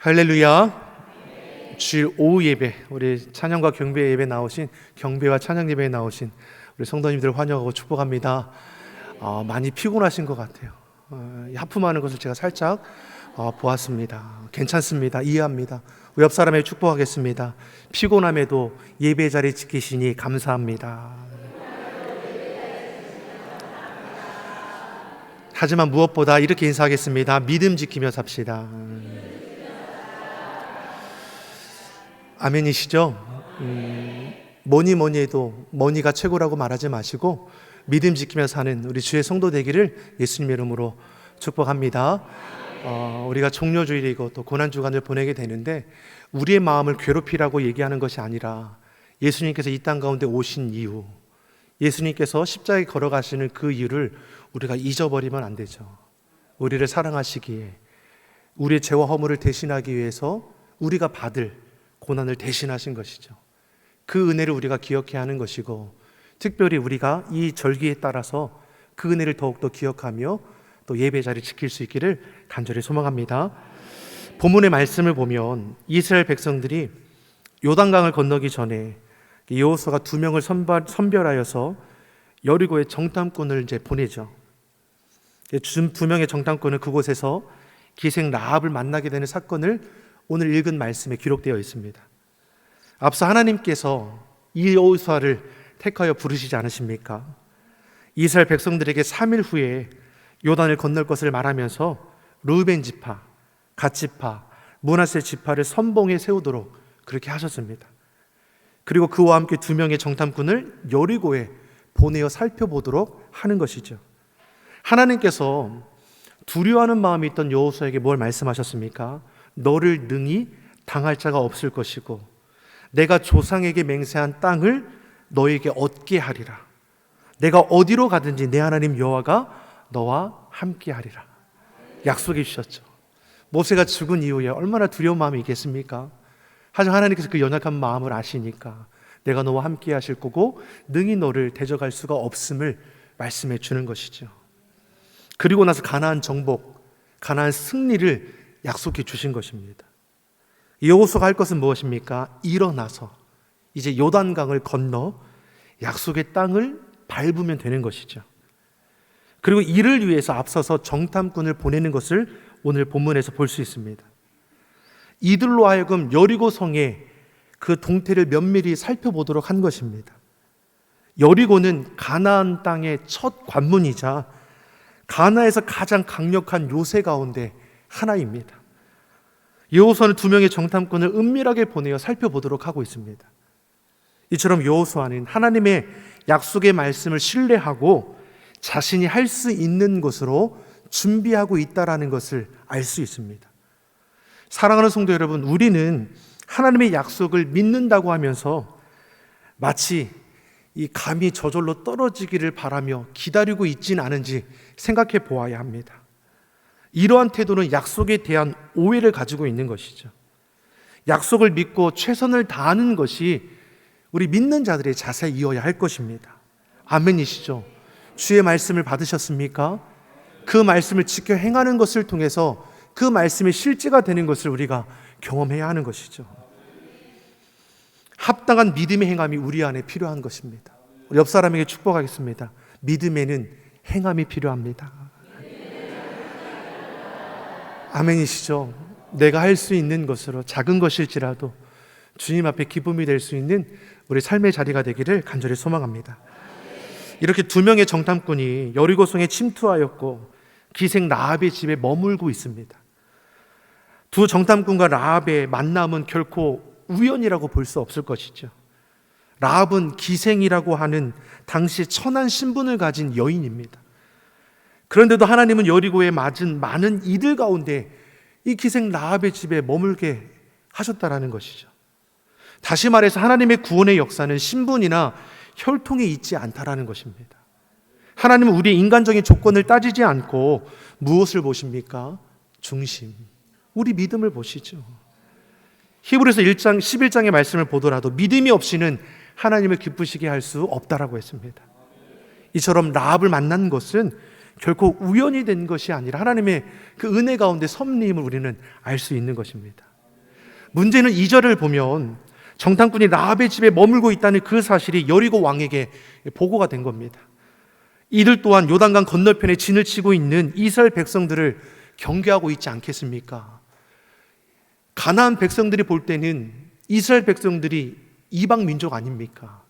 할렐루야. 주일 오후 예배, 우리 찬양과 경배 예배 나오신, 경배와 찬양 예배에 나오신 우리 성도님들 환영하고 축복합니다. 많이 피곤하신 것 같아요. 하품하는 것을 제가 살짝 보았습니다. 괜찮습니다. 이해합니다. 옆 사람에게 축복하겠습니다. 피곤함에도 예배 자리 지키시니 감사합니다. 하지만 무엇보다 이렇게 인사하겠습니다. 믿음 지키며 삽시다. 아멘이시죠? 뭐니 해도 머니가 최고라고 말하지 마시고 믿음 지키며 사는 우리 주의 성도 되기를 예수님의 이름으로 축복합니다. 우리가 종료주일이고 또 고난주간을 보내게 되는데 우리의 마음을 괴롭히라고 얘기하는 것이 아니라 예수님께서 이 땅 가운데 오신 이유, 예수님께서 십자가에 걸어가시는 그 이유를 우리가 잊어버리면 안 되죠. 우리를 사랑하시기에, 우리의 죄와 허물을 대신하기 위해서 우리가 받을 고난을 대신하신 것이죠. 그 은혜를 우리가 기억해야 하는 것이고, 특별히 우리가 이 절기에 따라서 그 은혜를 더욱더 기억하며 또 예배 자리 지킬 수 있기를 간절히 소망합니다. 본문의 말씀을 보면 이스라엘 백성들이 요단강을 건너기 전에 여호수아가 2명을 선별하여서 여리고의 정탐꾼을 이제 보내죠. 2명의 정탐꾼은 그곳에서 기생 라합을 만나게 되는 사건을 오늘 읽은 말씀에 기록되어 있습니다. 앞서 하나님께서 이 여호수아를 택하여 부르시지 않으십니까? 이스라엘 백성들에게 3일 후에 요단을 건널 것을 말하면서 르우벤 지파, 갓 지파, 므낫세 지파를 선봉에 세우도록 그렇게 하셨습니다. 그리고 그와 함께 2명의 정탐꾼을 여리고에 보내어 살펴보도록 하는 것이죠. 하나님께서 두려워하는 마음이 있던 여호수아에게 뭘 말씀하셨습니까? 너를 능히 당할 자가 없을 것이고 내가 조상에게 맹세한 땅을 너에게 얻게 하리라. 내가 어디로 가든지 내 하나님 여호와가 너와 함께 하리라. 약속해 주셨죠. 모세가 죽은 이후에 얼마나 두려운 마음이 있겠습니까? 하지만 하나님께서 그 연약한 마음을 아시니까 내가 너와 함께 하실 거고 능히 너를 대적할 수가 없음을 말씀해 주는 것이죠. 그리고 나서 가나안 정복, 가나안 승리를 약속해 주신 것입니다. 여호수아가 할 것은 무엇입니까? 일어나서 이제 요단강을 건너 약속의 땅을 밟으면 되는 것이죠. 그리고 이를 위해서 앞서서 정탐꾼을 보내는 것을 오늘 본문에서 볼 수 있습니다. 이들로 하여금 여리고 성에 그 동태를 면밀히 살펴보도록 한 것입니다. 여리고는 가나안 땅의 첫 관문이자 가나안에서 가장 강력한 요새 가운데 하나입니다. 여호수아는 2명의 정탐꾼을 은밀하게 보내어 살펴보도록 하고 있습니다. 이처럼 여호수아는 하나님의 약속의 말씀을 신뢰하고 자신이 할 수 있는 것으로 준비하고 있다는 것을 알 수 있습니다. 사랑하는 성도 여러분, 우리는 하나님의 약속을 믿는다고 하면서 마치 이 감이 저절로 떨어지기를 바라며 기다리고 있지는 않은지 생각해 보아야 합니다. 이러한 태도는 약속에 대한 오해를 가지고 있는 것이죠. 약속을 믿고 최선을 다하는 것이 우리 믿는 자들의 자세이어야 할 것입니다. 아멘이시죠? 주의 말씀을 받으셨습니까? 그 말씀을 지켜 행하는 것을 통해서 그 말씀이 실제가 되는 것을 우리가 경험해야 하는 것이죠. 합당한 믿음의 행함이 우리 안에 필요한 것입니다. 옆 사람에게 축복하겠습니다. 믿음에는 행함이 필요합니다. 아멘이시죠? 내가 할 수 있는 것으로 작은 것일지라도 주님 앞에 기쁨이 될 수 있는 우리 삶의 자리가 되기를 간절히 소망합니다. 이렇게 2명의 정탐꾼이 여리고성에 침투하였고 기생 라합의 집에 머물고 있습니다. 2 정탐꾼과 라합의 만남은 결코 우연이라고 볼 수 없을 것이죠. 라합은 기생이라고 하는 당시 천한 신분을 가진 여인입니다. 그런데도 하나님은 여리고에 맞은 많은 이들 가운데 이 기생 라합의 집에 머물게 하셨다라는 것이죠. 다시 말해서 하나님의 구원의 역사는 신분이나 혈통에 있지 않다라는 것입니다. 하나님은 우리의 인간적인 조건을 따지지 않고 무엇을 보십니까? 중심, 우리 믿음을 보시죠. 히브리서 1장 11장의 말씀을 보더라도 믿음이 없이는 하나님을 기쁘시게 할 수 없다라고 했습니다. 이처럼 라합을 만난 것은 결코 우연이 된 것이 아니라 하나님의 그 은혜 가운데 섭리임을 우리는 알 수 있는 것입니다. 문제는 2절을 보면 정탐꾼이 라합의 집에 머물고 있다는 그 사실이 여리고 왕에게 보고가 된 겁니다. 이들 또한 요단강 건너편에 진을 치고 있는 이스라엘 백성들을 경계하고 있지 않겠습니까? 가나안 백성들이 볼 때는 이스라엘 백성들이 이방 민족 아닙니까?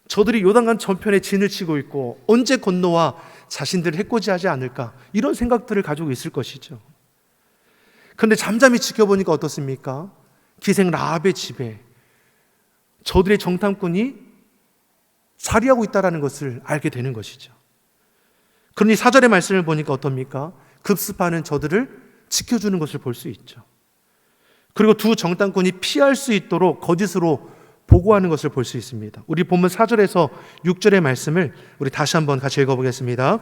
저들이 요단강 전편에 진을 치고 있고 언제 건너와 자신들을 해코지하지 않을까, 이런 생각들을 가지고 있을 것이죠. 그런데 잠잠히 지켜보니까 어떻습니까? 기생 라합의 집에 저들의 정탐꾼이 자리하고 있다는 것을 알게 되는 것이죠. 그러니 4절의 말씀을 보니까 어떻습니까? 급습하는 저들을 지켜주는 것을 볼 수 있죠. 그리고 두 정탐꾼이 피할 수 있도록 거짓으로 보고하는 것을 볼 수 있습니다. 우리 본문 4절에서 6절의 말씀을 우리 다시 한번 같이 읽어보겠습니다.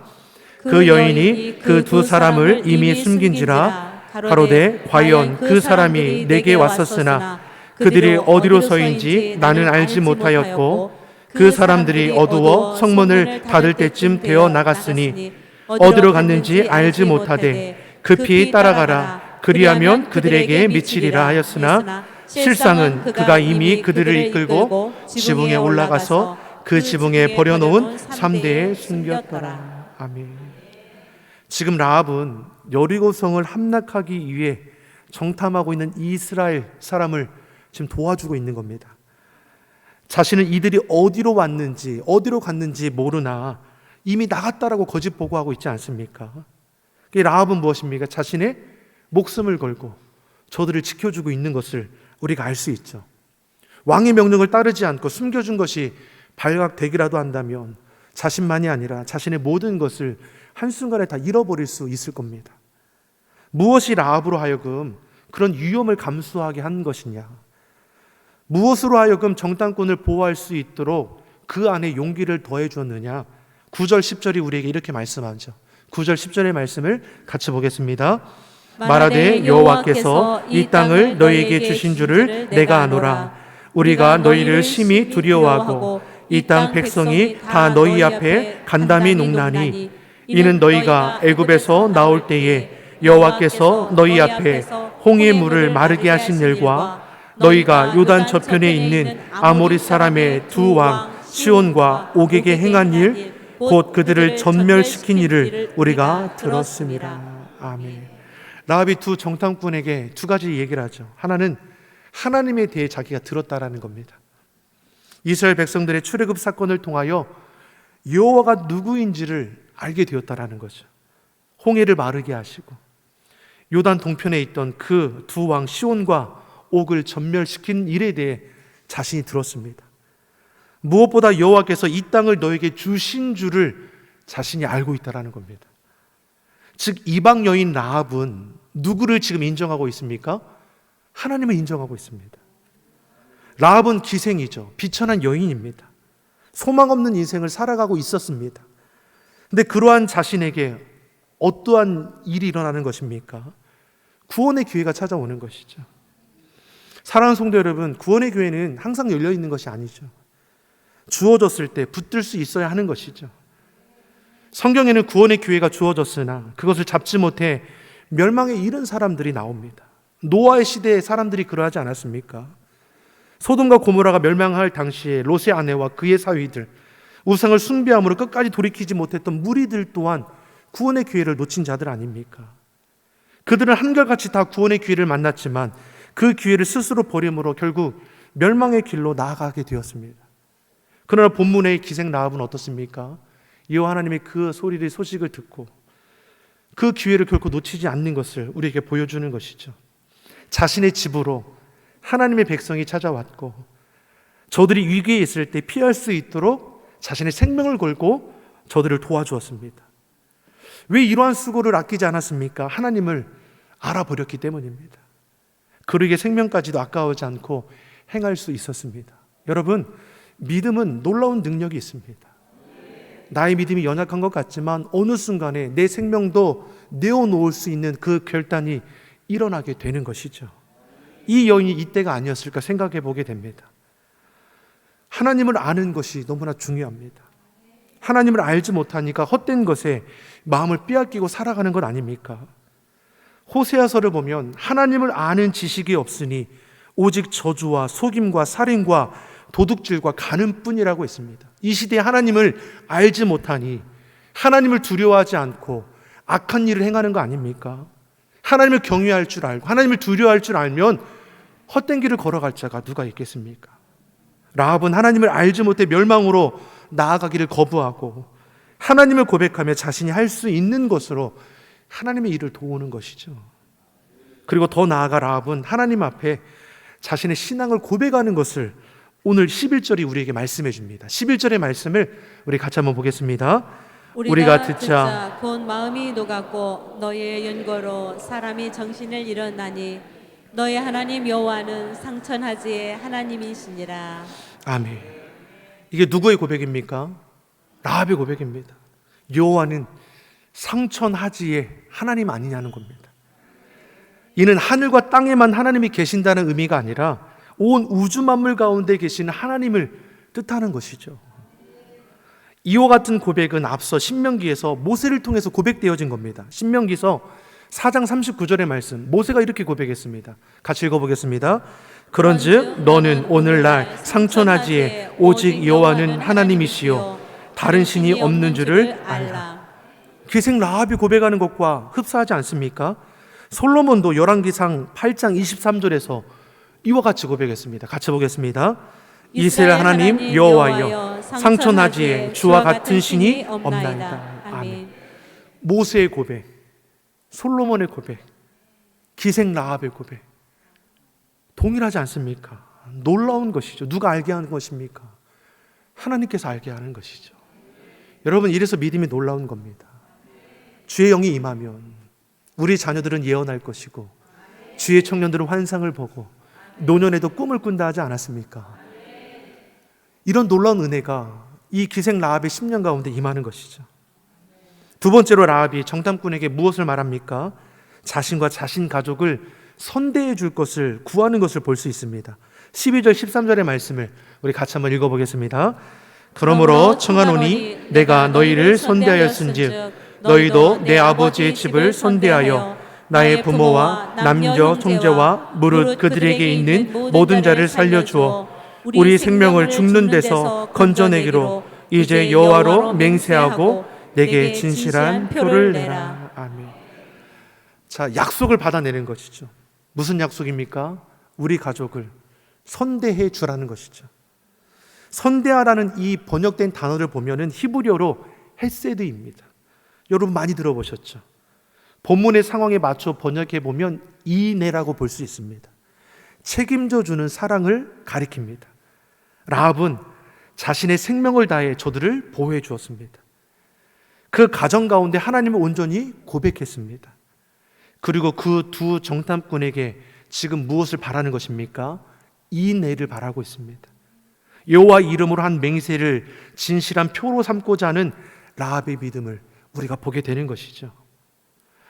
그 여인이 그 두 사람을 이미 숨긴지라 가로되 과연 그 사람이 내게 왔었으나 그들이 어디로 서인지 나는 알지 못하였고 그 사람들이 어두워 성문을 닫을 때쯤 되어 나갔으니 어디로 갔는지 알지 못하되 급히 따라가라 그리하면 그들에게 미치리라 하였으나 실상은 그가 이미 그들을 이끌고 지붕에 올라가서 그 지붕에 버려놓은 3대에 숨겼더라. 아멘. 지금 라합은 여리고성을 함락하기 위해 정탐하고 있는 이스라엘 사람을 지금 도와주고 있는 겁니다. 자신은 이들이 어디로 왔는지 어디로 갔는지 모르나 이미 나갔다라고 거짓 보고하고 있지 않습니까? 라합은 무엇입니까? 자신의 목숨을 걸고 저들을 지켜주고 있는 것을 우리가 알 수 있죠. 왕의 명령을 따르지 않고 숨겨준 것이 발각되기라도 한다면 자신만이 아니라 자신의 모든 것을 한순간에 다 잃어버릴 수 있을 겁니다. 무엇이 라합으로 하여금 그런 위험을 감수하게 한 것이냐? 무엇으로 하여금 정탐꾼을 보호할 수 있도록 그 안에 용기를 더해 주었느냐? 9절 10절이 우리에게 이렇게 말씀하죠. 9절 10절의 말씀을 같이 보겠습니다. 말하되 여호와께서 이 땅을 너희에게 주신 줄을 내가 아노라. 우리가 너희를 심히 두려워하고 이 땅 백성이 다 너희 앞에 간담이 농나니 이는 너희가 애굽에서 나올 때에 여호와께서 너희 앞에 홍해 물을 마르게 하신 일과 너희가 요단 저편에 있는 아모리 사람의 두 왕 시온과 옥에게 행한 일 곧 그들을 전멸시킨 일을 우리가 들었습니다. 아멘. 라합이 두 정탐꾼에게 두 가지 얘기를 하죠. 하나는 하나님에 대해 자기가 들었다라는 겁니다. 이스라엘 백성들의 출애굽 사건을 통하여 여호와가 누구인지를 알게 되었다라는 거죠. 홍해를 마르게 하시고 요단 동편에 있던 그 두 왕 시온과 옥을 전멸시킨 일에 대해 자신이 들었습니다. 무엇보다 여호와께서 이 땅을 너에게 주신 줄을 자신이 알고 있다라는 겁니다. 즉 이방 여인 라합은 누구를 지금 인정하고 있습니까? 하나님을 인정하고 있습니다. 라합은 기생이죠. 비천한 여인입니다. 소망 없는 인생을 살아가고 있었습니다. 근데 그러한 자신에게 어떠한 일이 일어나는 것입니까? 구원의 기회가 찾아오는 것이죠. 사랑하는 성도 여러분, 구원의 기회는 항상 열려 있는 것이 아니죠. 주어졌을 때 붙들 수 있어야 하는 것이죠. 성경에는 구원의 기회가 주어졌으나 그것을 잡지 못해 멸망에 이른 사람들이 나옵니다. 노아의 시대에 사람들이 그러하지 않았습니까? 소돔과 고모라가 멸망할 당시에 롯의 아내와 그의 사위들, 우상을 숭배함으로 끝까지 돌이키지 못했던 무리들 또한 구원의 기회를 놓친 자들 아닙니까? 그들은 한결같이 다 구원의 기회를 만났지만 그 기회를 스스로 버림으로 결국 멸망의 길로 나아가게 되었습니다. 그러나 본문의 기생 라합은 어떻습니까? 여호와 하나님의 그 소식을 듣고 그 기회를 결코 놓치지 않는 것을 우리에게 보여주는 것이죠. 자신의 집으로 하나님의 백성이 찾아왔고 저들이 위기에 있을 때 피할 수 있도록 자신의 생명을 걸고 저들을 도와주었습니다. 왜 이러한 수고를 아끼지 않았습니까? 하나님을 알아버렸기 때문입니다. 그러기에 생명까지도 아까워하지 않고 행할 수 있었습니다. 여러분, 믿음은 놀라운 능력이 있습니다. 나의 믿음이 연약한 것 같지만 어느 순간에 내 생명도 내어놓을 수 있는 그 결단이 일어나게 되는 것이죠. 이 여인이 이때가 아니었을까 생각해 보게 됩니다. 하나님을 아는 것이 너무나 중요합니다. 하나님을 알지 못하니까 헛된 것에 마음을 빼앗기고 살아가는 것 아닙니까? 호세아서를 보면 하나님을 아는 지식이 없으니 오직 저주와 속임과 살인과 도둑질과 간음뿐이라고 했습니다. 이 시대에 하나님을 알지 못하니 하나님을 두려워하지 않고 악한 일을 행하는 거 아닙니까? 하나님을 경외할 줄 알고 하나님을 두려워할 줄 알면 헛된 길을 걸어갈 자가 누가 있겠습니까? 라합은 하나님을 알지 못해 멸망으로 나아가기를 거부하고 하나님을 고백하며 자신이 할 수 있는 것으로 하나님의 일을 도우는 것이죠. 그리고 더 나아가 라합은 하나님 앞에 자신의 신앙을 고백하는 것을 오늘 11절이 우리에게 말씀해 줍니다. 11절의 말씀을 우리 같이 한번 보겠습니다. 우리가 듣자 곧 마음이 녹았고 너의 연고로 사람이 정신을 잃었나니 너의 하나님 여호와는 상천하지의 하나님이시니라. 아멘. 이게 누구의 고백입니까? 라합의 고백입니다. 여호와는 상천하지의 하나님 아니냐는 겁니다. 이는 하늘과 땅에만 하나님이 계신다는 의미가 아니라 온 우주 만물 가운데 계시는 하나님을 뜻하는 것이죠. 이와 같은 고백은 앞서 신명기에서 모세를 통해서 고백되어진 겁니다. 신명기서 4장 39절의 말씀, 모세가 이렇게 고백했습니다. 같이 읽어보겠습니다. 그런즉 너는 오늘날 상천하지에 오직 여호와는 하나님이시요 다른 신이 없는 줄을 알라. 기생 라합이 고백하는 것과 흡사하지 않습니까? 솔로몬도 열왕기상 8장 23절에서 이와 같이 고백했습니다. 같이 보겠습니다. 이스라엘 하나님 여호와여 상천하지에 주와 같은 신이 없나이다. 아멘. 모세의 고백, 솔로몬의 고백, 기생 라합의 고백 동일하지 않습니까? 놀라운 것이죠. 누가 알게 하는 것입니까? 하나님께서 알게 하는 것이죠. 여러분, 이래서 믿음이 놀라운 겁니다. 주의 영이 임하면 우리 자녀들은 예언할 것이고 주의 청년들은 환상을 보고 노년에도 꿈을 꾼다 하지 않았습니까? 이런 놀라운 은혜가 이 기생 라합의 10년 가운데 임하는 것이죠. 두 번째로 라합이 정탐꾼에게 무엇을 말합니까? 자신과 자신 가족을 선대해 줄 것을 구하는 것을 볼 수 있습니다. 12절 13절의 말씀을 우리 같이 한번 읽어보겠습니다. 그러므로 청하노니 내가 너희를 선대하였은즉 너희도 내 아버지의 집을 선대하여 나의 부모와 남녀 형제와 무릇 그들에게 있는 모든 자를 살려주어 우리 생명을 죽는 데서 건져내기로 이제 여호와로 맹세하고 내게 진실한 표를 내라. 아멘. 자, 약속을 받아내는 것이죠. 무슨 약속입니까? 우리 가족을 선대해 주라는 것이죠. 선대하라는 이 번역된 단어를 보면은 히브리어로 헤세드입니다. 여러분 많이 들어보셨죠? 본문의 상황에 맞춰 번역해 보면 이내라고 볼 수 있습니다. 책임져 주는 사랑을 가리킵니다. 라합은 자신의 생명을 다해 저들을 보호해 주었습니다. 그 가정 가운데 하나님을 온전히 고백했습니다. 그리고 그 두 정탐꾼에게 지금 무엇을 바라는 것입니까? 이내를 바라고 있습니다. 여호와 이름으로 한 맹세를 진실한 표로 삼고자 하는 라합의 믿음을 우리가 보게 되는 것이죠.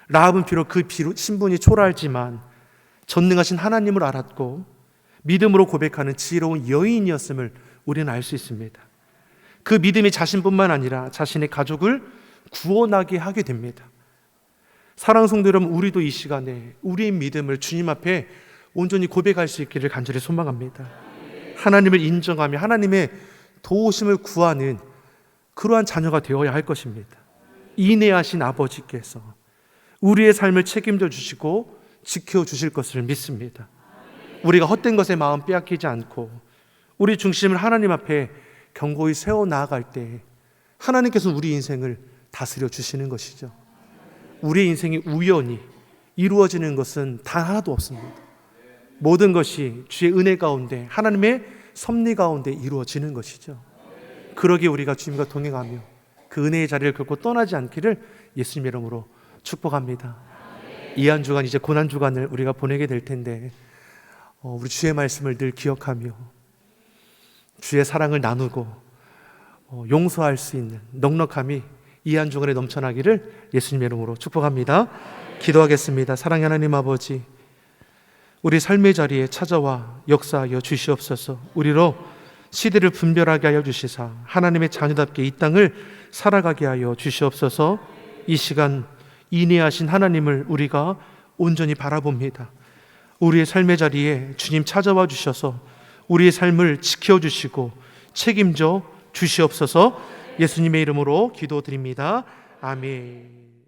라합은 비록 그 신분이 초라하지만 전능하신 하나님을 알았고 믿음으로 고백하는 지혜로운 여인이었음을 우리는 알 수 있습니다. 그 믿음이 자신뿐만 아니라 자신의 가족을 구원하게 하게 됩니다. 사랑하는 성도 여러분, 우리도 이 시간에 우리의 믿음을 주님 앞에 온전히 고백할 수 있기를 간절히 소망합니다. 하나님을 인정하며 하나님의 도우심을 구하는 그러한 자녀가 되어야 할 것입니다. 인내하신 아버지께서 우리의 삶을 책임져 주시고 지켜주실 것을 믿습니다. 우리가 헛된 것에 마음 빼앗기지 않고 우리 중심을 하나님 앞에 견고히 세워 나아갈 때 하나님께서 우리 인생을 다스려 주시는 것이죠. 우리의 인생이 우연히 이루어지는 것은 단 하나도 없습니다. 모든 것이 주의 은혜 가운데 하나님의 섭리 가운데 이루어지는 것이죠. 그러기에 우리가 주님과 동행하며 그 은혜의 자리를 결코 떠나지 않기를 예수님 이름으로 축복합니다. 이 한 주간 이제 고난 주간을 우리가 보내게 될 텐데 우리 주의 말씀을 늘 기억하며 주의 사랑을 나누고 용서할 수 있는 넉넉함이 이 한 주간에 넘쳐나기를 예수님 이름으로 축복합니다. 기도하겠습니다. 사랑의 하나님 아버지, 우리 삶의 자리에 찾아와 역사하여 주시옵소서. 우리로 시대를 분별하게 하여 주시사 하나님의 자녀답게 이 땅을 살아가게 하여 주시옵소서. 이 시간 인내하신 하나님을 우리가 온전히 바라봅니다. 우리의 삶의 자리에 주님 찾아와 주셔서 우리의 삶을 지켜주시고 책임져 주시옵소서. 예수님의 이름으로 기도드립니다. 아멘.